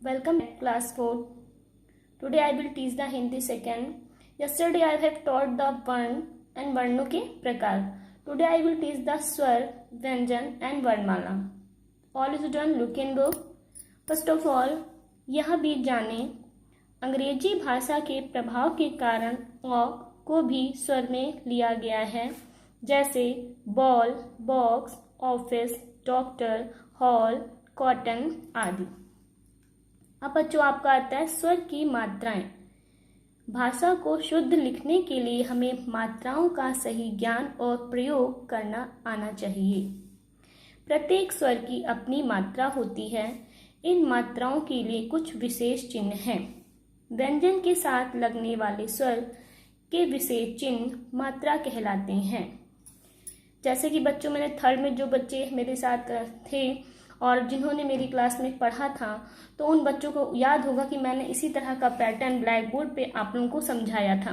Welcome to class 4. Today I will teach the Hindi second. Yesterday I have taught the वर्ण and वर्णों के प्रकार. Today I will teach the स्वर, व्यंजन and वर्णमाला. All students look in book. First of all, यह भी जाने अंग्रेजी भाषा के प्रभाव के कारण अ को भी स्वर में लिया गया है, जैसे ball, box, office, doctor, hall, cotton आदि. अब बच्चों आपका आता है स्वर की मात्राएं. भाषा को शुद्ध लिखने के लिए हमें मात्राओं का सही ज्ञान और प्रयोग करना आना चाहिए. प्रत्येक स्वर की अपनी मात्रा होती है. इन मात्राओं के लिए कुछ विशेष चिन्ह हैं. व्यंजन के साथ लगने वाले स्वर के विशेष चिन्ह मात्रा कहलाते हैं. जैसे कि बच्चों, मैंने थर्ड में जो बच्चे मेरे साथ थे और जिन्होंने मेरी क्लास में पढ़ा था, तो उन बच्चों को याद होगा कि मैंने इसी तरह का पैटर्न ब्लैक बोर्ड पे आप लोगों को समझाया था.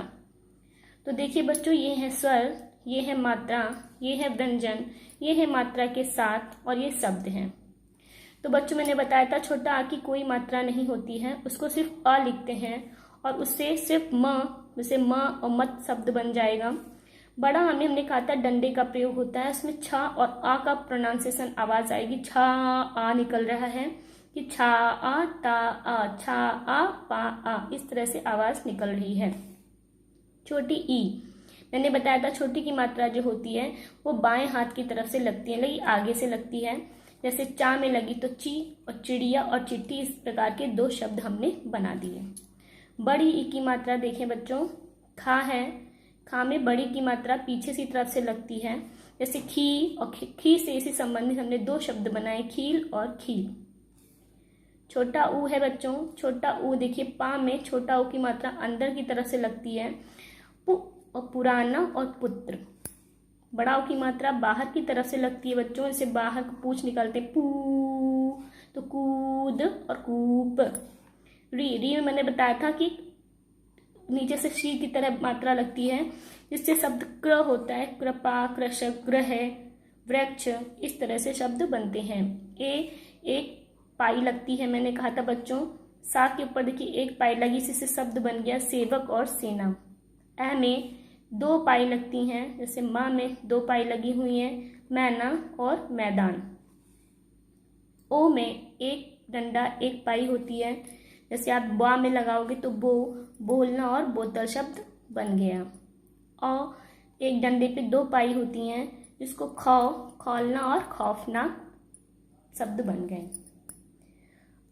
तो देखिए बच्चों, ये है स्वर, ये है मात्रा, ये है व्यंजन, ये है मात्रा के साथ और ये शब्द हैं. तो बच्चों मैंने बताया था छोटा आ की कोई मात्रा नहीं होती है, उसको सिर्फ अ लिखते हैं और उससे सिर्फ म, जैसे म और मत शब्द बन जाएगा. बड़ा आ में हमने कहा था डंडे का प्रयोग होता है, उसमें छ और आ का प्रोनाउंसिएशन आवाज आएगी. छा आ निकल रहा है कि छा आ ता आ, छा आ पा आ, इस तरह से आवाज निकल रही है. छोटी ई मैंने बताया था छोटी की मात्रा जो होती है वो बाएं हाथ की तरफ से लगती है, लगी आगे से लगती है. जैसे चा में लगी तो ची और चिड़िया और चिट्ठी, इस प्रकार के दो शब्द हमने बना दिए. बड़ी ई की मात्रा देखें बच्चों, खा है. खा में बड़ी की मात्रा पीछे की तरफ से लगती है, जैसे खी और खी से इसी संबंधित हमने दो शब्द बनाए, खील और खील. छोटा ऊ है बच्चों, छोटा ऊ देखिए पा में छोटा ऊ की मात्रा अंदर की तरफ से लगती है, पु और पुराना और पुत्र. बड़ा ऊ की मात्रा बाहर की तरफ से लगती है बच्चों, जैसे बाहर को पूछ निकालते पू, तो कूद और कूप. री में मैंने बताया था कि नीचे से शी की तरह मात्रा लगती है, जिससे शब्द क्र होता है, कृपा, कृषक, ग्रह, वृक्ष, इस तरह से शब्द बनते हैं. एक पाई लगती है, मैंने कहा था बच्चों. सा के ऊपर देखिए एक पाई लगी, इसी से शब्द बन गया सेवक और सेना. ए में दो पाई लगती हैं, जैसे माँ में दो पाई लगी हुई है, मैना और मैदान. ओ में एक डंडा एक पाई होती है, जैसे आप बा में लगाओगे तो बो, बोलना और बोतल शब्द बन गया. और एक डंडे पे दो पाई होती हैं, जिसको खौ, खौलना और खौफनाक शब्द बन गए.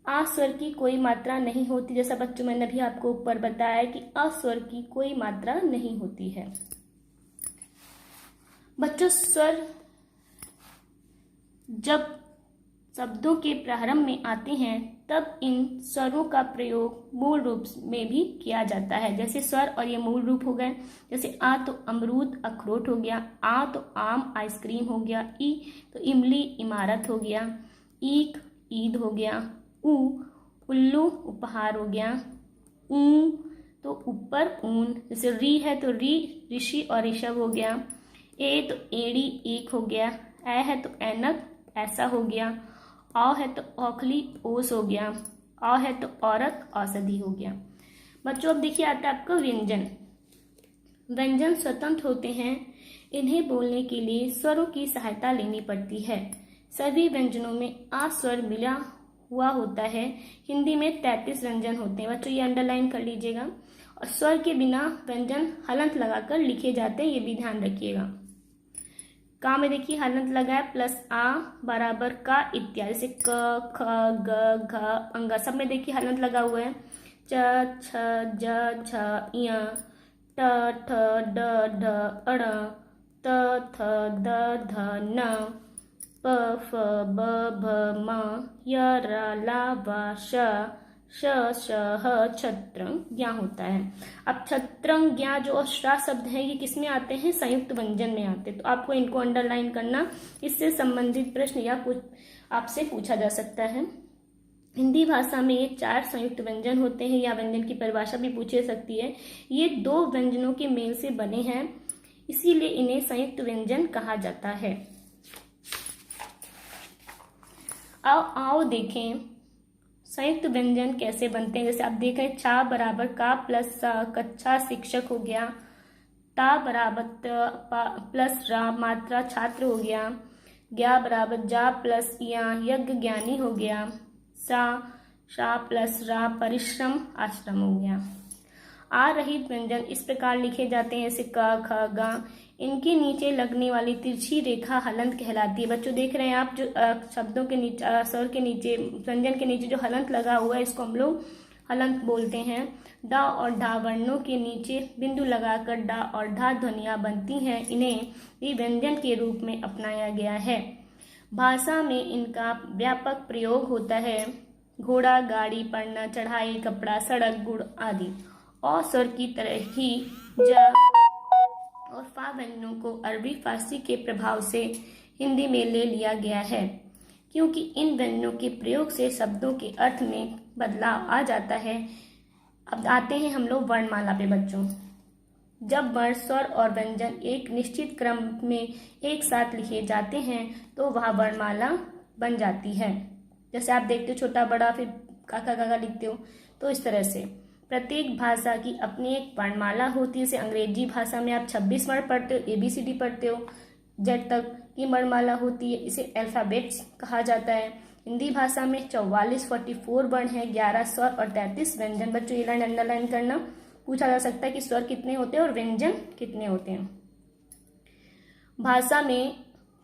आ स्वर की कोई मात्रा नहीं होती, जैसा बच्चों मैंने अभी आपको ऊपर बताया कि अ स्वर की कोई मात्रा नहीं होती है. बच्चों स्वर जब शब्दों के प्रारंभ में आते हैं तब इन स्वरों का प्रयोग मूल रूप में भी किया जाता है. जैसे स्वर और ये मूल रूप हो गए, जैसे आ तो अमरूद अखरोट हो गया, आ तो आम आइसक्रीम हो गया, ई तो इमली इमारत हो गया, ईक ईद हो गया, ऊ उल्लू उपहार हो गया, ऊ तो ऊपर ऊन, जैसे री है तो री ऋषि और ऋषभ हो गया, ए तो एड़ी एक हो गया, ए है तो ऐनक ऐसा हो गया, औ है तो औखली ओस हो गया, औ है तो औरत औषधि हो गया. बच्चों अब देखिए आता है आपका व्यंजन. व्यंजन स्वतंत्र होते हैं, इन्हें बोलने के लिए स्वरों की सहायता लेनी पड़ती है. सभी व्यंजनों में आ स्वर मिला हुआ होता है. हिंदी में 33 व्यंजन होते हैं बच्चों, ये अंडरलाइन कर लीजिएगा. और स्वर के बिना व्यंजन हलंत लगाकर लिखे जाते हैं, ये भी ध्यान रखिएगा. का में देखिए हलंत लगा है, प्लस आ बराबर का इत्यादि, जैसे क ख ग घ अंगा, सब में देखिए हलंत लगा हुआ है. च छ ज छ य ट ठ ड ढ अड़ त थ द ध न प फ ब भ म य र ला व श श श ह छत्रंज्ञा होता है. अब छत्रंज्ञा जो श्रा शब्द है ये किसमें आते हैं, संयुक्त व्यंजन में आते हैं. तो आपको इनको अंडरलाइन करना, इससे संबंधित प्रश्न या कुछ आपसे पूछा जा सकता है. हिंदी भाषा में ये 4 संयुक्त व्यंजन होते हैं, या व्यंजन की परिभाषा भी पूछी जा सकती है. ये 2 व्यंजनों के मेल से बने हैं, इसीलिए इन्हें संयुक्त व्यंजन कहा जाता है. आओ देखें संयुक्त व्यंजन कैसे बनते हैं, जैसे आप देख रहे हैं चा बराबर का प्लस सा, कच्चा शिक्षक हो गया। ता बराबर प्लस रा मात्रा छात्र हो गया। ज्ञा बराबर जा प्लस या यज्ञ ज्ञानी हो गया। सा प्लस रा परिश्रम आश्रम हो गया। आ रहित व्यंजन इस प्रकार लिखे जाते हैं जैसे क ख ग। इनके नीचे लगने वाली तिरछी रेखा हलंत कहलाती है। बच्चों देख रहे हैं आप जो शब्दों के नीचे स्वर के नीचे व्यंजन के नीचे जो हलंत लगा हुआ है इसको हम लोग हलंत बोलते हैं। ड और ढा वर्णों के नीचे बिंदु लगाकर डा और ढा ध्वनियां बनती हैं। इन्हें भी व्यंजन के रूप में अपनाया गया है। भाषा में इनका व्यापक प्रयोग होता है। घोड़ा, गाड़ी, पढ़ना, चढ़ाई, कपड़ा, सड़क, गुड़ आदि। और स्वर की तरह ही ज और फा व्यंजनों को अरबी फारसी के प्रभाव से हिंदी में ले लिया गया है, क्योंकि इन व्यंजनों के प्रयोग से शब्दों के अर्थ में बदलाव आ जाता है। अब आते हैं हम लोग वर्णमाला पे बच्चों। जब वर्ण, स्वर और व्यंजन एक निश्चित क्रम में एक साथ लिखे जाते हैं तो वह वर्णमाला बन जाती है। जैसे आप देखते हो छोटा बड़ा फिर काका काका लिखते हो, तो इस तरह से प्रत्येक भाषा की अपनी एक वर्णमाला होती है। जैसे अंग्रेजी भाषा में आप 26 वर्ण पढ़ते हो, ABCD पढ़ते हो, जेड तक की वर्णमाला होती है, इसे अल्फाबेट्स कहा जाता है। हिंदी भाषा में 44 वर्ण है, 11 स्वर और 33 व्यंजन। बच्चों ये लाइन अंडरलाइन करना, पूछा जा सकता है कि स्वर कितने होते हैं और व्यंजन कितने होते हैं। भाषा में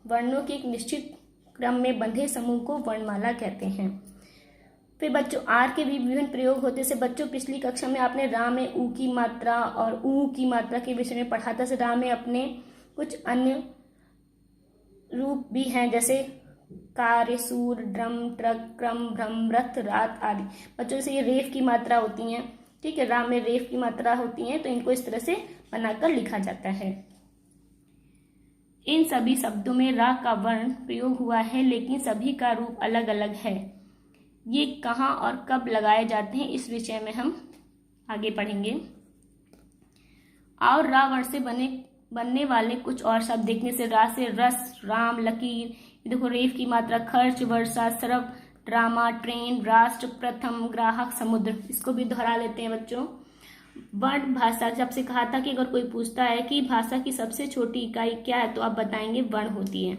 वर्णों के एक निश्चित क्रम में बंधे समूह को वर्णमाला कहते हैं। फिर बच्चों आर के भी विभिन्न प्रयोग होते हैं। जैसे बच्चों पिछली कक्षा में आपने रा में ऊ की मात्रा और ऊ की मात्रा के विषय में पढ़ा था। रा में अपने कुछ अन्य रूप भी हैं, जैसे कार्य, सूर, ड्रम, ट्रक, क्रम, भ्रम, रथ, रात आदि। बच्चों से ये रेफ की मात्रा होती हैं, ठीक है, रा में रेफ की मात्रा होती है, तो इनको इस तरह से बनाकर लिखा जाता है। इन सभी शब्दों में रा का वर्ण प्रयोग हुआ है, लेकिन सभी का रूप अलग अलग है। ये कहाँ और कब लगाए जाते हैं इस विषय में हम आगे पढ़ेंगे। और रा वर्ण से बनने वाले कुछ और शब्द देखने से रा से रस, राम, लकीर, देखो रेफ की मात्रा, खर्च, वर्षा, सरब, ड्रामा, ट्रेन, राष्ट्र, प्रथम, ग्राहक, समुद्र। इसको भी दोहरा लेते हैं बच्चों। वर्ण भाषा, जब से कहा था कि अगर कोई पूछता है कि भाषा की सबसे छोटी इकाई क्या है तो आप बताएंगे वर्ण होती है।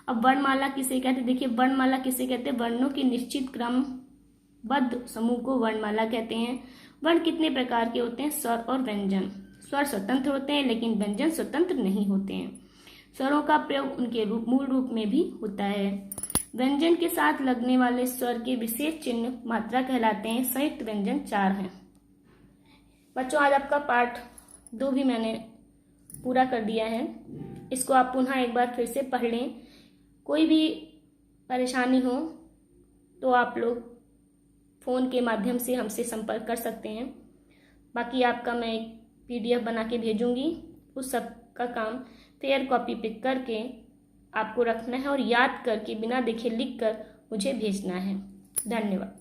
अब वर्णमाला किसे कहते हैं, देखिए वर्णमाला किसे कहते हैं, वर्णों के निश्चित क्रमबद्ध समूह को वर्णमाला कहते हैं। वर्ण कितने प्रकार के होते हैं, स्वर और व्यंजन। स्वर स्वतंत्र होते हैं लेकिन व्यंजन स्वतंत्र नहीं होते हैं। स्वरों का प्रयोग उनके मूल रूप में भी होता है। व्यंजन के साथ लगने वाले स्वर के विशेष चिन्ह मात्रा कहलाते हैं। संयुक्त व्यंजन 4 हैं। बच्चों आज आपका पार्ट 2 भी मैंने पूरा कर दिया है। इसको आप पुनः एक बार फिर से पढ़ लें। कोई भी परेशानी हो तो आप लोग फ़ोन के माध्यम से हमसे संपर्क कर सकते हैं। बाकी आपका मैं एक PDF बना के भेजूंगी, उस सब का काम फेयर कॉपी पे करके आपको रखना है और याद करके बिना देखे लिख कर मुझे भेजना है। धन्यवाद।